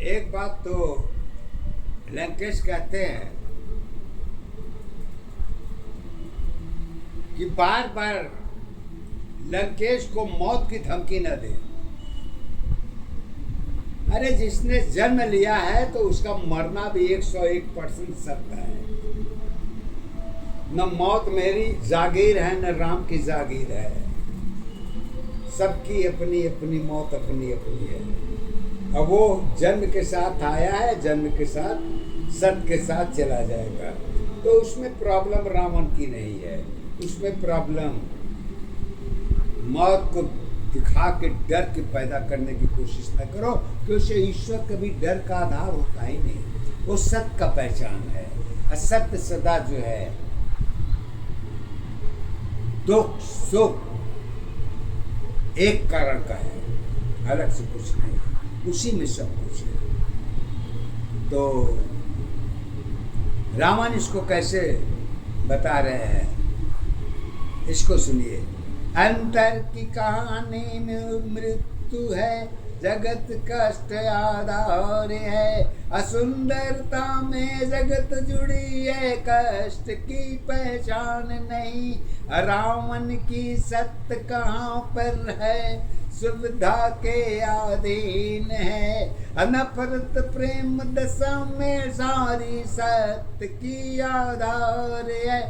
एक बात तो लंकेश कहते हैं कि बार बार लंकेश को मौत की धमकी न दे। अरे जिसने जन्म लिया है तो उसका मरना भी 101% सत्य है। न मौत मेरी जागीर है न राम की जागीर है। सबकी अपनी अपनी मौत अपनी अपनी है। अब वो जन्म के साथ आया है, जन्म के साथ सत्य के साथ चला जाएगा। तो उसमें प्रॉब्लम रावण की नहीं है, उसमें प्रॉब्लम मौत को दिखा के डर के पैदा करने की कोशिश न करो, क्योंकि ईश्वर कभी डर का आधार होता ही नहीं। वो सत्य का पहचान है। असत्य सदा जो है दुख सुख एक कारण का है, अलग से कुछ नहीं, उसी में सब कुछ है। तो रावण इसको कैसे बता रहे हैं, इसको सुनिए। अंतर की कहानी में मृत्यु है, जगत कष्ट आधार है। असुंदरता में जगत जुड़ी है, कष्ट की पहचान नहीं। रावण की सत्य कहाँ पर है, सुविधा के अधीन है। नफरत प्रेम दशा में सारी सत्य की आधार है।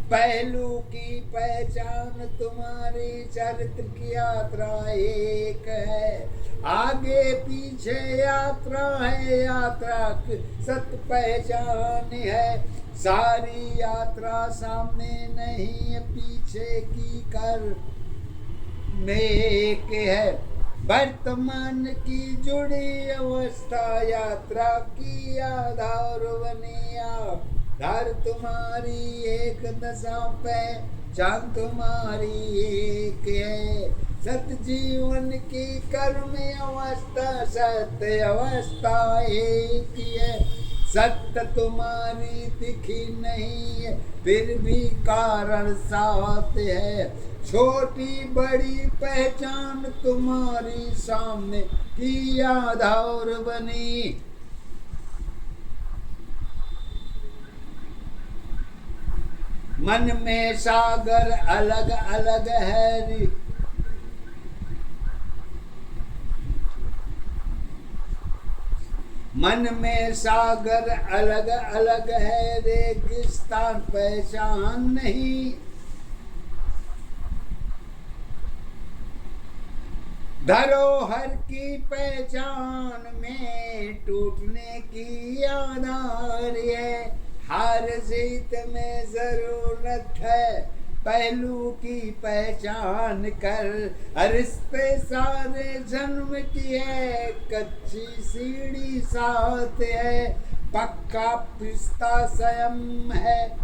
पहलू की पहचान तुम्हारी चरित्र की यात्रा एक है। आगे पीछे यात्रा है, यात्रा की सत्य पहचान है। सारी यात्रा सामने नहीं पीछे की कर में एक है। वर्तमान की जुड़ी अवस्था यात्रा की आधार बनी आप। धर तुम्हारी एक दशा पे चांद तुम्हारी एक है। सत्य जीवन की कर्म अवस्था सत्य अवस्था एक है। सत्य तुम्हारी दिखी नहीं है, फिर भी कारण साथ है। छोटी बड़ी पहचान तुम्हारी सामने की आधार बनी। मन में सागर अलग अलग है, मन में सागर अलग अलग है, रेगिस्तान पहचान नहीं। धरोहर की पहचान में टूटने की आधार है। हार जीत में जरूरत है, पहलू की पहचान कर। रिश्ते सारे जन्म की है, कच्ची सीढ़ी साथ है। पक्का पिस्ता स्वयं है,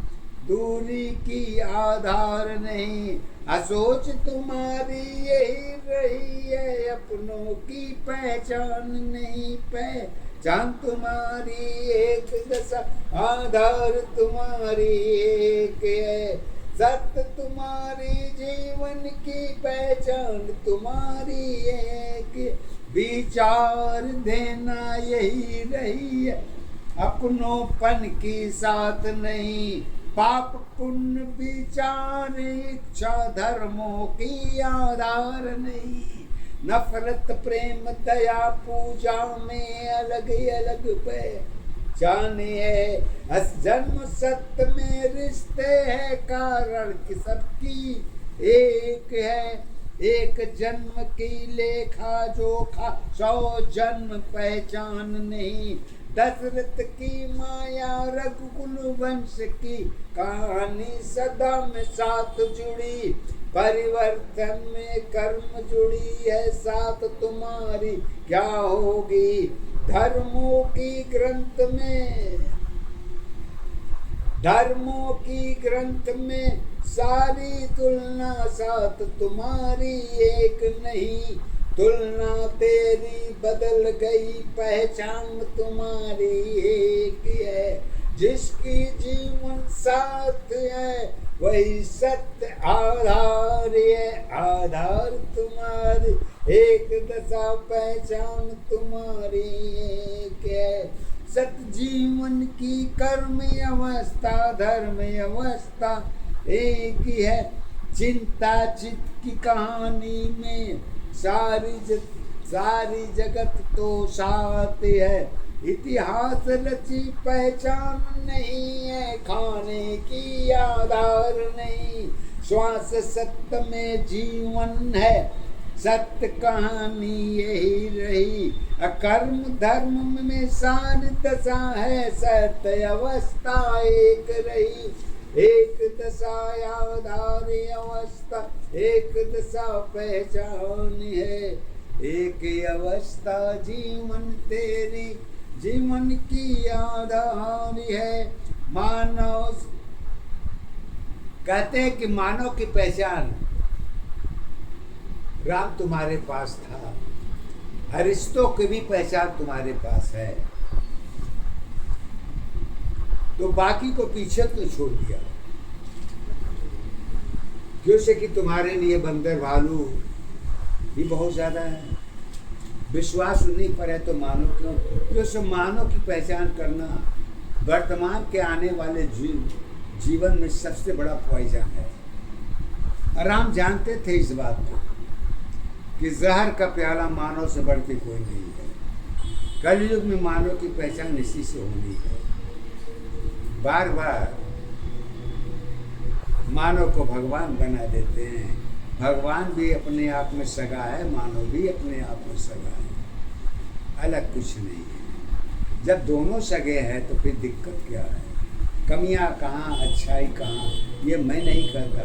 दूरी की आधार नहीं। असोच तुम्हारी यही रही है, अपनों की पहचान नहीं पहचान तुम्हारी एक दशा आधार तुम्हारी एक है। सत्य तुम्हारी जीवन की पहचान तुम्हारी एक। विचार देना यही रही है, अपनोपन की साथ नहीं। पाप पुण्य विचार इच्छा धर्मों की आधार नहीं। नफरत प्रेम दया पूजा में अलग अलग पहचान है। जन्म सत्य में रिश्ते है, कारण की सबकी एक है। एक जन्म की लेखा जोखा 100 जन्म पहचान नहीं। दशरथ की माया रघुकुल वंश की कहानी सदा में साथ जुड़ी। परिवर्तन में कर्म जुड़ी है, साथ तुम्हारी क्या होगी। धर्मों की ग्रंथ में सारी तुलना साथ तुम्हारी एक नहीं। तुलना तेरी बदल गई, पहचान तुम्हारी एक है। जिसकी जीवन साथ है वही सत्य आधार है। आधार तुम्हारी एक दशा पहचान तुम्हारी एक है। सत जीवन की कर्म अवस्था धर्म अवस्था एक ही है। चिंता चित की कहानी में सारी जगत तो साथ है। इतिहास रची पहचान नहीं है, खाने की आधार नहीं। श्वास सत्य में जीवन है, सत्य कहानी यही रही। अकर्म धर्म में सारी दशा है, सत्य अवस्था एक रही। एक दशा आधार अवस्था एक दशा पहचान है। एक अवस्था जीवन तेरी जीवन की आधार है। मानव कहते हैं कि मानव की पहचान राम तुम्हारे पास था, अरिस्तों की भी पहचान तुम्हारे पास है, तो बाकी को पीछे क्यों छोड़ दिया? क्यों से कि तुम्हारे लिए बंदर भालू भी बहुत ज्यादा है। विश्वास उन्हीं पर है तो मानो क्यों? क्यों से मानव की पहचान करना वर्तमान के आने वाले जीवन में सबसे बड़ा पॉइजन है। राम जानते थे इस बात को कि जहर का प्याला मानव से बढ़ के कोई नहीं है। कलयुग में मानव की पहचान इसी से होनी है। बार बार मानव को भगवान बना देते हैं। भगवान भी अपने आप में सगा है, मानव भी अपने आप में सगा है, अलग कुछ नहीं है। जब दोनों सगे हैं तो फिर दिक्कत क्या है? कमियां कहाँ, अच्छाई कहाँ, ये मैं नहीं कहता,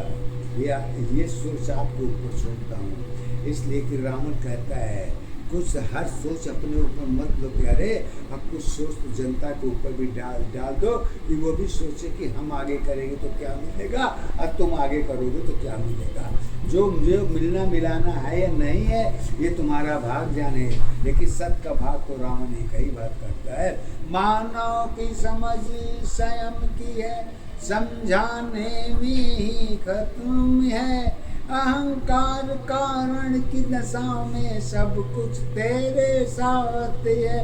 ये सोच आपके ऊपर छोड़ता हूँ। इसलिए कि रावण कहता है कुछ हर सोच अपने ऊपर मत लो कि अरे अब कुछ सोच तो जनता के ऊपर भी डाल दो कि वो भी सोचे कि हम आगे करेंगे तो क्या मिलेगा और तुम आगे करोगे तो क्या मिलेगा। जो मिलना मिलाना है या नहीं है ये तुम्हारा भाग जाने, लेकिन सत का भाग तो रावण एक ही बात करता है। मानव की समझ स्वयं की है, समझाने में ही खत्म है। अहंकार कारण की दशा में सब कुछ तेरे साथ है।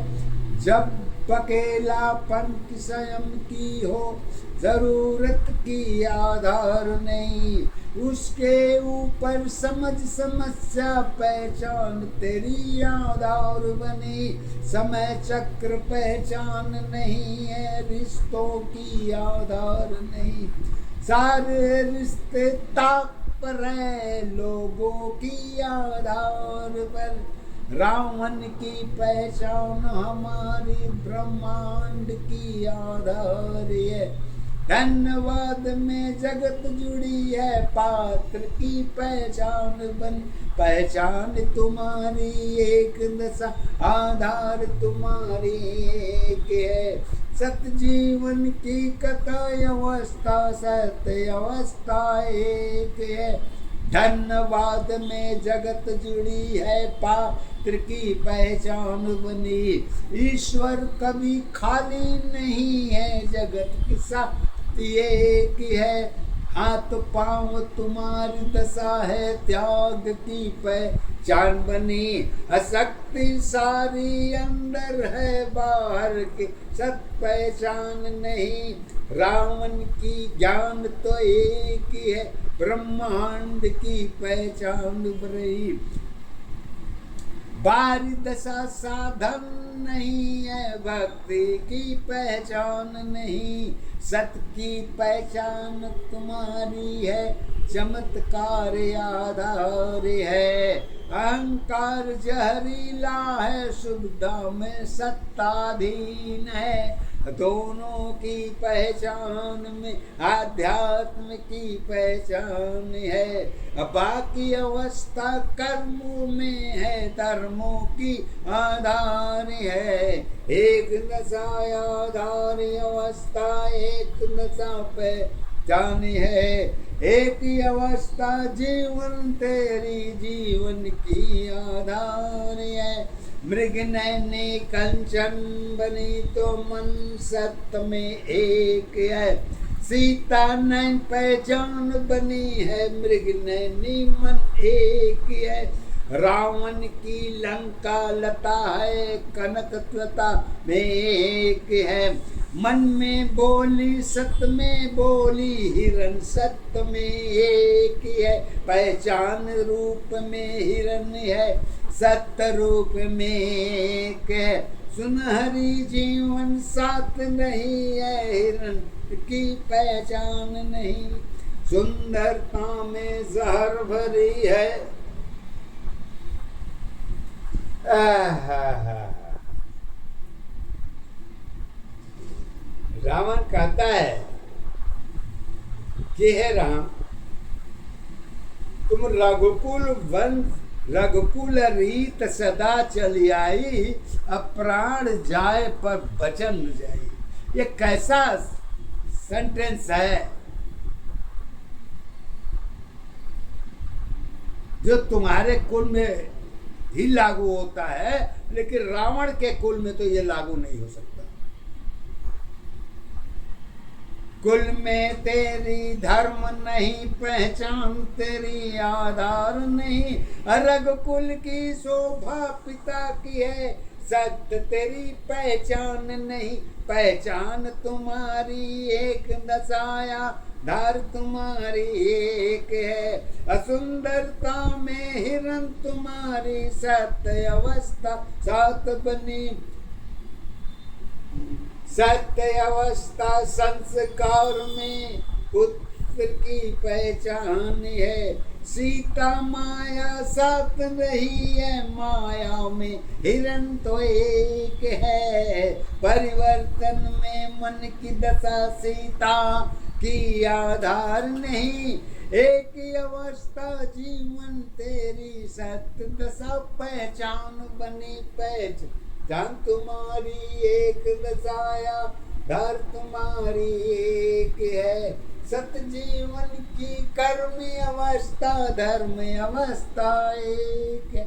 जब अकेलापन की स्वयं की हो, जरूरत की आधार नहीं। उसके ऊपर समझ समस्या पहचान तेरी आधार बनी। समय चक्र पहचान नहीं है, रिश्तों की आधार नहीं। सारे रिश्ते ताक पर है, लोगों की आधार पर। रावण की पहचान हमारी ब्रह्मांड की आधार है। धन्यवाद में जगत जुड़ी है, पात्र की पहचान बन। पहचान तुम्हारी एक दशा, आधार तुम्हारी एक है। सत जीवन की कथा अवस्था, सत्य अवस्था एक है। धन्यवाद में जगत जुड़ी है, पात्र की पहचान बनी। ईश्वर कभी खाली नहीं है, जगत की शक्ति एक है। हाथ पांव तुम्हारी दशा है, त्याग की पहचान बनी। अशक्ति सारी अंदर है, बाहर की सत पहचान नहीं। रावण की ज्ञान तो एक ही है, ब्रह्मांड की पहचान रही। बारी दशा साधन नहीं है, भक्ति की पहचान नहीं। सत की पहचान तुम्हारी है, चमत्कार आधार है। अहंकार जहरीला है, सुविधा में सत्ताधीन है। दोनों की पहचान में आध्यात्म की पहचान है। बाकी अवस्था कर्मों में है, धर्मों की आधार है। एक दशा आधार अवस्था, एक दशा पहचान है। एक ही अवस्था जीवन तेरी जीवन की आधार है। मृग नैनी कंचन बनी तो मन सत्य में एक है। सीता नैन पहचान बनी है, मृग नैनी मन एक है। रावण की लंका लता है, कनक लता में एक है। मन में बोली सत में बोली, हिरन सत्य में एक है। पहचान रूप में हिरन है, सत्य रूप में एक है। सुनहरी जीवन साथ नहीं है, हिरन की पहचान नहीं। सुंदरता में जहर भरी है। रावण कहता है कि हे राम, तुम रघुकुल वंश रघुकुल रीत सदा चली आई, अब प्राण जाए पर बचन न जाए। ये कैसा सेंटेंस है जो तुम्हारे कुल में ही लागू होता है, लेकिन रावण के कुल में तो ये लागू नहीं हो सकता। कुल में तेरी धर्म नहीं, पहचान तेरी आधार नहीं। रघुकुल की शोभा पिता की है, सत्य तेरी पहचान नहीं। पहचान तुम्हारी एक दशाया, धार तुम्हारी एक है। असुंदरता में हिरन तुम्हारी, सत्य अवस्था सात बनी। सत्य अवस्था संस्कार में पुत्र की पहचान है। सीता माया साथ रही है, माया में हिरन तो एक है। परिवर्तन में मन की दशा सीता की आधार नहीं। एक ही अवस्था जीवन तेरी, सत्य दशा पहचान बनी। पहचान तुम्हारी एक दशाया, धर तुम्हारी एक है। सत जीवन की कर्म अवस्था, धर्म अवस्था एक है।